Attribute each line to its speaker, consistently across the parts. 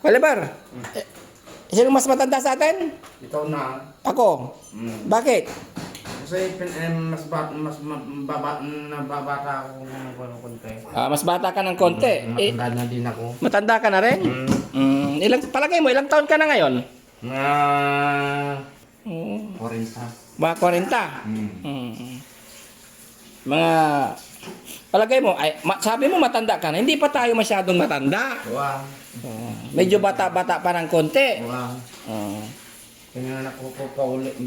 Speaker 1: Oliver, sino mas matanda sa atin?
Speaker 2: Ikaw na.
Speaker 1: Ako. Bakit?
Speaker 2: Kasi mas babata ako ng konti.
Speaker 1: Mas bata ka ng konti.
Speaker 2: Matanda na din ako.
Speaker 1: Matanda ka na rin? Palagay mo, ilang taon ka na ngayon?
Speaker 2: Mga 40.
Speaker 1: Mga 40. Mga, palagay mo, sabi mo matanda ka na, hindi pa tayo masyadong matanda.
Speaker 2: Wow.
Speaker 1: Medyo bata-bata pa ng konti.
Speaker 2: Wow. Pinanganak ko pa ulit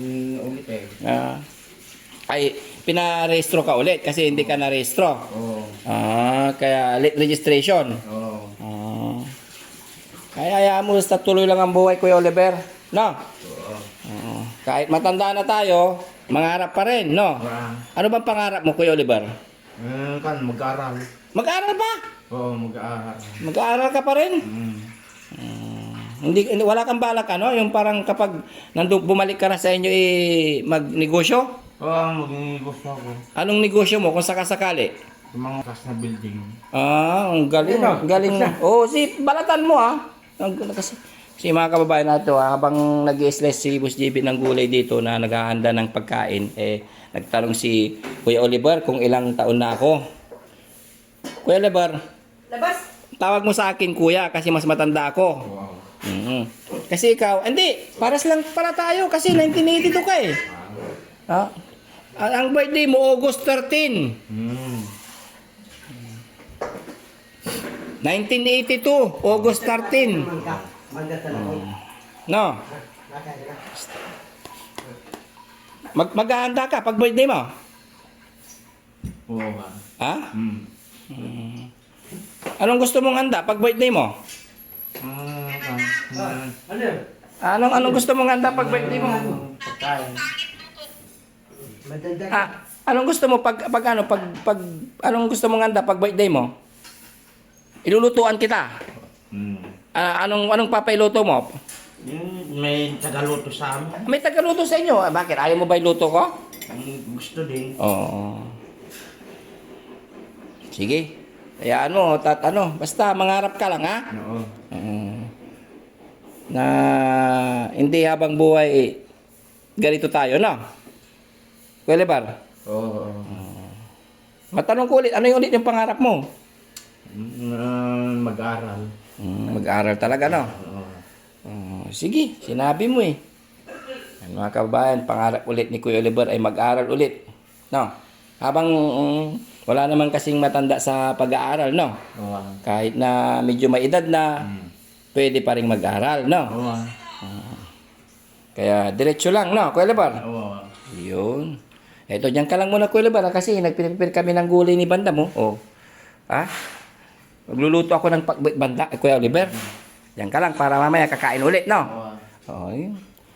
Speaker 2: eh.
Speaker 1: Pinarehistro ka ulit kasi hindi ka narehistro.
Speaker 2: Oo.
Speaker 1: Kaya late registration.
Speaker 2: Oo.
Speaker 1: Kaya mo basta tuloy lang ang buhay, Kuya Oliver. No?
Speaker 2: Oo.
Speaker 1: Kahit matanda na tayo, mangarap pa rin, no? Ano bang pangarap mo, Kuya Oliver?
Speaker 2: Mag-aaral.
Speaker 1: Mag-aaral pa?
Speaker 2: Oo, mag-aaral.
Speaker 1: Mag-aaral ka pa rin? Wala kang balak, ano? Yung parang kapag bumalik ka na sa inyo, magnegosyo?
Speaker 2: Oo, mag-gusto ako.
Speaker 1: Anong negosyo mo kung sakasakali?
Speaker 2: Yung mga kas na building.
Speaker 1: Ang galing. Ang galing. Balatan mo, Kasi mga kababayan nato, habang nag-i-slice si Boss JB ng gulay dito na naghahanda ng pagkain, nagtanong si Kuya Oliver kung ilang taon na ako. Kuya Oliver,
Speaker 3: Labas!
Speaker 1: tawag mo sa akin kuya kasi mas matanda ako.
Speaker 2: Wow.
Speaker 1: Kasi ikaw, hindi, paras lang pala tayo kasi 1982 ka eh. Ang birthday mo, August 13. 1982, August 13. No? Maghahanda ka pag birthday mo?
Speaker 2: Oo ba?
Speaker 1: Ha? Anong gusto mong handa pag birthday mo? Anong gusto mong handa pag birthday mo?
Speaker 2: Pagkain.
Speaker 1: Anong gusto mo pag anong gusto mong handa pag birthday mo? Ilulutuan kita. Anong papailuto mo?
Speaker 2: May tagaluto sa amin.
Speaker 1: May tagaluto sa inyo. Bakit? Ayaw mo ba iluto ko?
Speaker 2: Gusto din.
Speaker 1: Oo. Sige. Kaya basta mangarap ka lang, ha?
Speaker 2: Oo.
Speaker 1: Na hindi habang buhay ganito tayo, no? Kuya Oliver?
Speaker 2: Oo.
Speaker 1: Matanong ko ulit, ano yung ulit yung pangarap mo?
Speaker 2: Mag-aral.
Speaker 1: Mag-aral talaga, no? Sige, sinabi mo eh. Mga kababayan, pangarap ulit ni Kuya Oliver ay mag-aral ulit. No? Habang wala naman kasing matanda sa pag-aaral, no?
Speaker 2: Oo.
Speaker 1: Kahit na medyo may edad na, pwede pa rin mag-aral, no?
Speaker 2: Oo.
Speaker 1: Kaya diretso lang, no? Kuya Oliver?
Speaker 2: Oo.
Speaker 1: Yun. Eto, dyan ka lang muna, Kuya Oliver, kasi nagpipipir kami ng gulay ni Banda mo. Magluluto ako ng banda, Kuya Oliver. Yan ka lang para mamaya kakain ulit, no? Yun.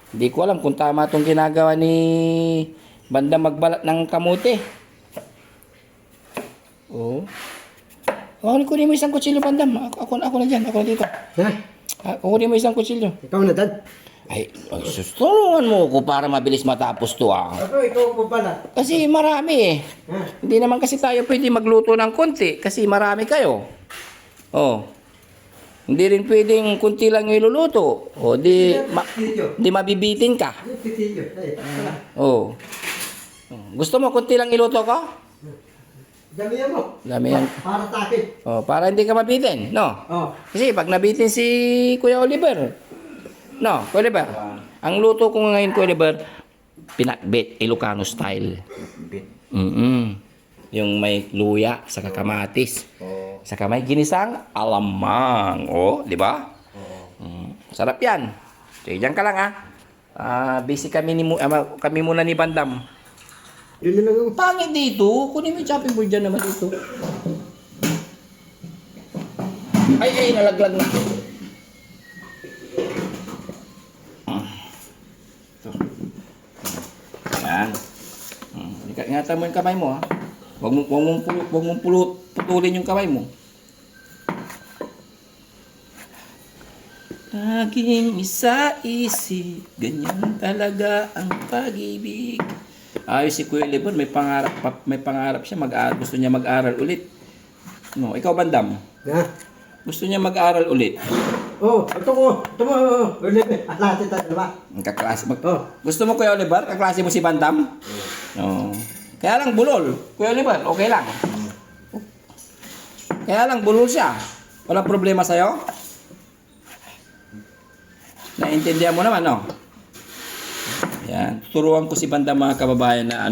Speaker 1: Hindi ko alam kung tama itong ginagawa ni Banda magbalat ng kamote. Kunin mo isang kutsilyo, Bandam. Ako na dyan, ako na dito. Kunin mo isang kutsilyo.
Speaker 4: Ikaw na, Dad.
Speaker 1: Tulungan mo ako para mabilis matapos to,
Speaker 4: Ikaw po pala.
Speaker 1: Kasi marami eh. Hindi naman kasi tayo pwede magluto ng konti kasi marami kayo. Hindi rin pwedeng kunti lang yung iluluto. Di mabibitin ka. Gusto mo kunti lang iluto ko?
Speaker 4: Damihan mo.
Speaker 1: Damihan.
Speaker 4: Para takin.
Speaker 1: Para hindi ka mabitin, no? Kasi pag nabitin si Kuya Oliver, no, Kuya Oliver, ang luto ko ngayon, Kuya Oliver, pinakbet, Ilocano style. Yung may luya, saka kamatis. Saka may ginisang alamang. Di ba? Sarap yan. Sige, dyan ka lang, busy kami muna ni Bandam.
Speaker 4: Yun na lang yung...
Speaker 1: Pangit dito. Kunin mo yung chopping board dyan naman dito. Ay, nalaglag na. Yan. Ingatan mo yung kamay mo, ha. Huwag mong putulin yung kamay mo. Laging isa-isip, ganyan talaga ang pag-ibig. Ayos si Kuya Oliver, may pangarap siya, gusto niya mag-aral ulit. No, ikaw Bandam? Gusto niya mag-aral ulit.
Speaker 4: Oh, ito mo, Oliver. Lahat ito, diba?
Speaker 1: Kaklase.
Speaker 4: Oh.
Speaker 1: Gusto mo, Kuya Oliver? Kaklase mo si Bandam? Oo. Kaya lang bulol. Kuya Oliver, okay lang. Kaya lang bulol siya. Walang problema sa'yo? Naintindihan mo naman, no? Yan. Turuan ko si Bandam, mga kababayan, na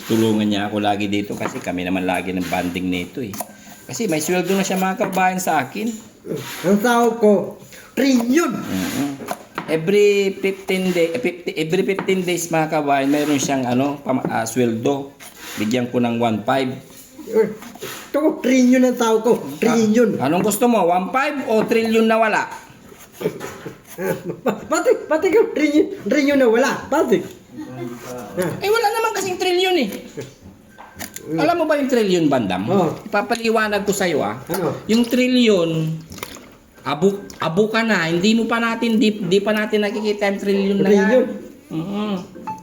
Speaker 1: tulungan niya ako lagi dito kasi kami naman lagi ng banding nito eh. Kasi may sweldo na siya, mga kababayan, sa akin.
Speaker 4: Ang tao ko, trillion.
Speaker 1: Every 15 days, mga kababayan, mayroon siyang sweldo. Bigyan ko ng 1.5.
Speaker 4: Ito ko, trillion ang tao ko. Trillion.
Speaker 1: Anong gusto mo? 1.5 o trillion na wala?
Speaker 4: Pati ko, trillion na wala. Pati.
Speaker 1: Eh wala naman kasing trillion eh. Alam mo ba yung trillion, Bandam?
Speaker 4: Oo.
Speaker 1: Ipapaliwanag ko sa'yo
Speaker 4: Ano?
Speaker 1: Yung trillion, abo ka na. Hindi pa natin nakikita yung trillion na yan.
Speaker 4: Trillion.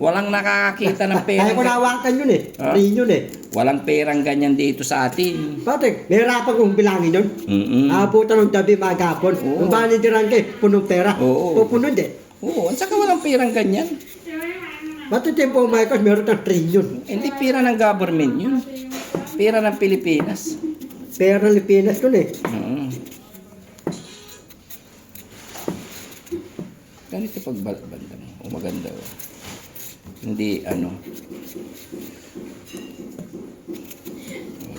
Speaker 1: Walang nakakakita ng pera.
Speaker 4: Kaya ko nawakan yun eh.
Speaker 1: Ha?
Speaker 4: Trillion eh.
Speaker 1: Walang perang ganyan dito sa atin.
Speaker 4: Pati, nahirapan kong bilangin yun. Abutan ng gabi magapon.
Speaker 1: Oo.
Speaker 4: Kung banidiran kay, punong pera.
Speaker 1: Oo.
Speaker 4: Pupunon din.
Speaker 1: Oo, at saka walang perang ganyan.
Speaker 4: Pati tempo Michael, meron ng trillion.
Speaker 1: Hindi pera ng government yun. Pera ng Pilipinas.
Speaker 4: Pera ng Pilipinas yun eh.
Speaker 1: Ganito pagbanda mo. O maganda o. Hindi O,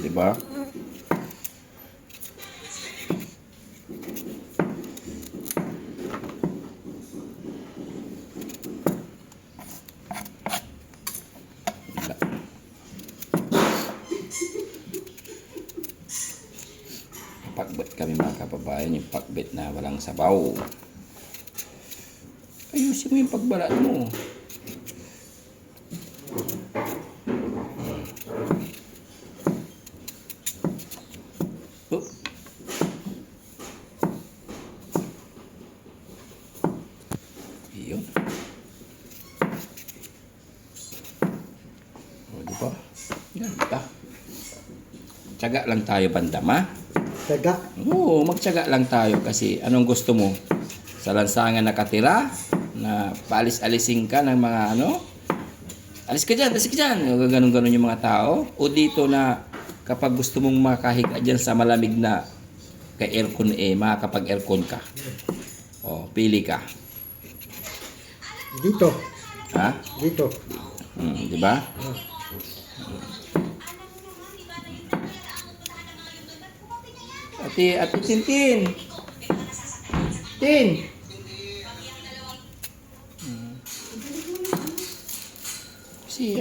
Speaker 1: diba? Pakbet kami, mga kababayan, yung pakbet na walang sabaw. Ayusin mo yung pagbalat mo. Oh. Iyon. O, diba? Yan, diba? Tiyaga lang tayo, Bandam, ha?
Speaker 4: Taga.
Speaker 1: Oo, magtiyaga lang tayo kasi anong gusto mo? Sa lansangan nakatira, na paalis-alisin ka ng mga alis ka dyan, ganun-ganun yung mga tao. O dito na kapag gusto mong makahiga dyan sa malamig na ka-aircon makakapag-aircon ka. O, pili ka.
Speaker 4: Dito.
Speaker 1: Ha?
Speaker 4: Dito.
Speaker 1: Di ba? Ate Tintin. Tin. Si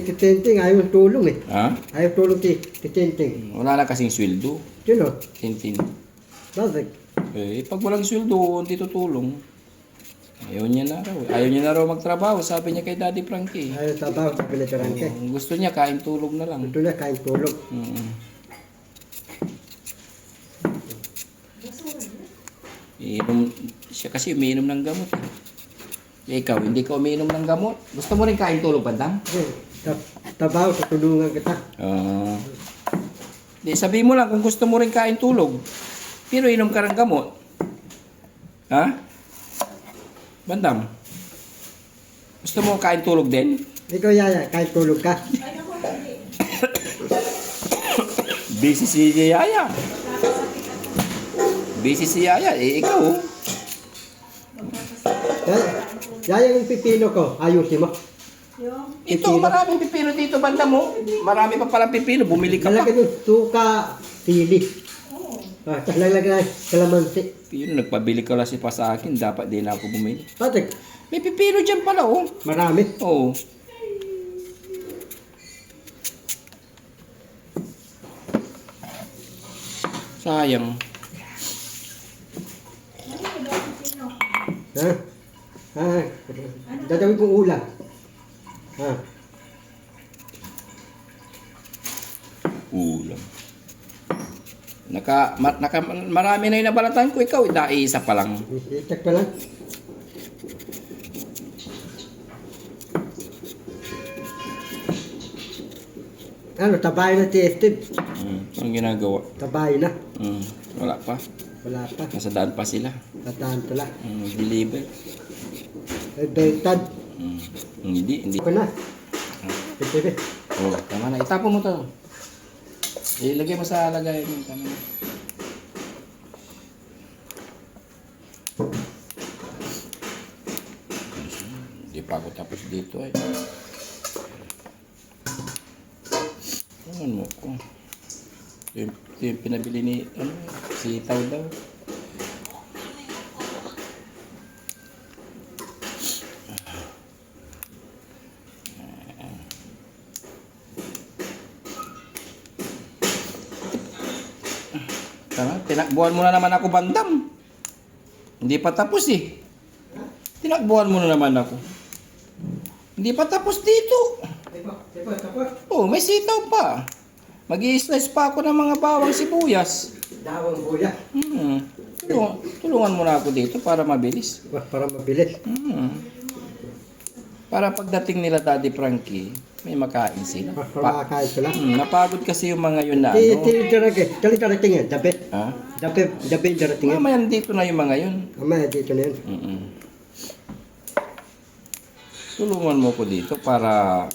Speaker 4: Titinting, ayaw tulong eh.
Speaker 1: Ha?
Speaker 4: Ayaw tulong Titinting.
Speaker 1: Wala na kasing sweldo.
Speaker 4: Yun o.
Speaker 1: Tintin.
Speaker 4: Bakit?
Speaker 1: Pag walang sweldo, hindi tutulong. Ayaw niya na raw magtrabaho, sabi niya kay Daddy Frankie.
Speaker 4: Ayaw trabaho sa pinaturan ka.
Speaker 1: Gusto niya kain tulog na lang.
Speaker 4: Ito na, kain tulog.
Speaker 1: Siya kasi umiinom ng gamot. Ikaw, hindi ka umiinom ng gamot. Gusto mo rin kain tulog, Bandam?
Speaker 4: Trabaho, tutulungan kita.
Speaker 1: Sabi mo lang kung gusto mo rin kain tulog. Pero inom ka ng gamot. Ha? Bandam? Gusto mo kain tulog din?
Speaker 4: Ikaw, Yaya, kain tulog ka.
Speaker 1: Busy si Yaya. Busy si Yaya. Ikaw.
Speaker 4: Yaya yung pipino ko, ayusin mo.
Speaker 1: Ito, maraming pipino dito, Bandam mo. Marami pa palang pipino. Bumili ka pa.
Speaker 4: Lalagyan yung suka, sili. Lalagyan ng kalamansi.
Speaker 1: Yun, nagpabili ka lang pa sa akin. Dapat din ako bumili.
Speaker 4: Patik,
Speaker 1: May pipino dyan pala, oh.
Speaker 4: marami.
Speaker 1: Oo. Sayang.
Speaker 4: Ha? Ha? Dadawin kong ulam. Ha?
Speaker 1: Ulam. Marami na yung nabalatan ko. Ikaw, isa pa lang.
Speaker 4: I-check pa lang. Ano, tabay na tested.
Speaker 1: Anong ginagawa?
Speaker 4: Tabay na.
Speaker 1: Wala pa.
Speaker 4: Wala pa.
Speaker 1: Nasa daan pa sila.
Speaker 4: Tataan pala.
Speaker 1: Deliver.
Speaker 4: Ay, bentad.
Speaker 1: Hindi.
Speaker 4: Okay na. Pwede.
Speaker 1: Oh, tama na. Itapon mo to. Ilagay mo sa lagayan mo. Tama na. Hindi pa ako tapos dito eh. Ano mo ko? Ito yung pinabili ni sitaw daw. Tama, tinakbuhan mo na naman ako, bandam. Hindi pa tapos eh. Tinakbuhan mo na naman ako. Hindi pa tapos dito.
Speaker 4: Tapos.
Speaker 1: Oh, may sitaw pa. Mag-i-slice pa ako ng mga bawang sibuyas.
Speaker 4: Dawang buya.
Speaker 1: Tulungan mo na ako dito para mabilis.
Speaker 4: Para mabilis.
Speaker 1: Para pagdating nila Daddy Frankie, may makain sila.
Speaker 4: Para makakain sila.
Speaker 1: Napagod kasi yung mga yun na
Speaker 4: Di
Speaker 1: ano.
Speaker 4: dali darating yan. Dabi.
Speaker 1: Ha?
Speaker 4: Dabi darating yan.
Speaker 1: Mamaya dito na yung mga yun.
Speaker 4: Mamaya dito na yan.
Speaker 1: Tulungan mo ko dito para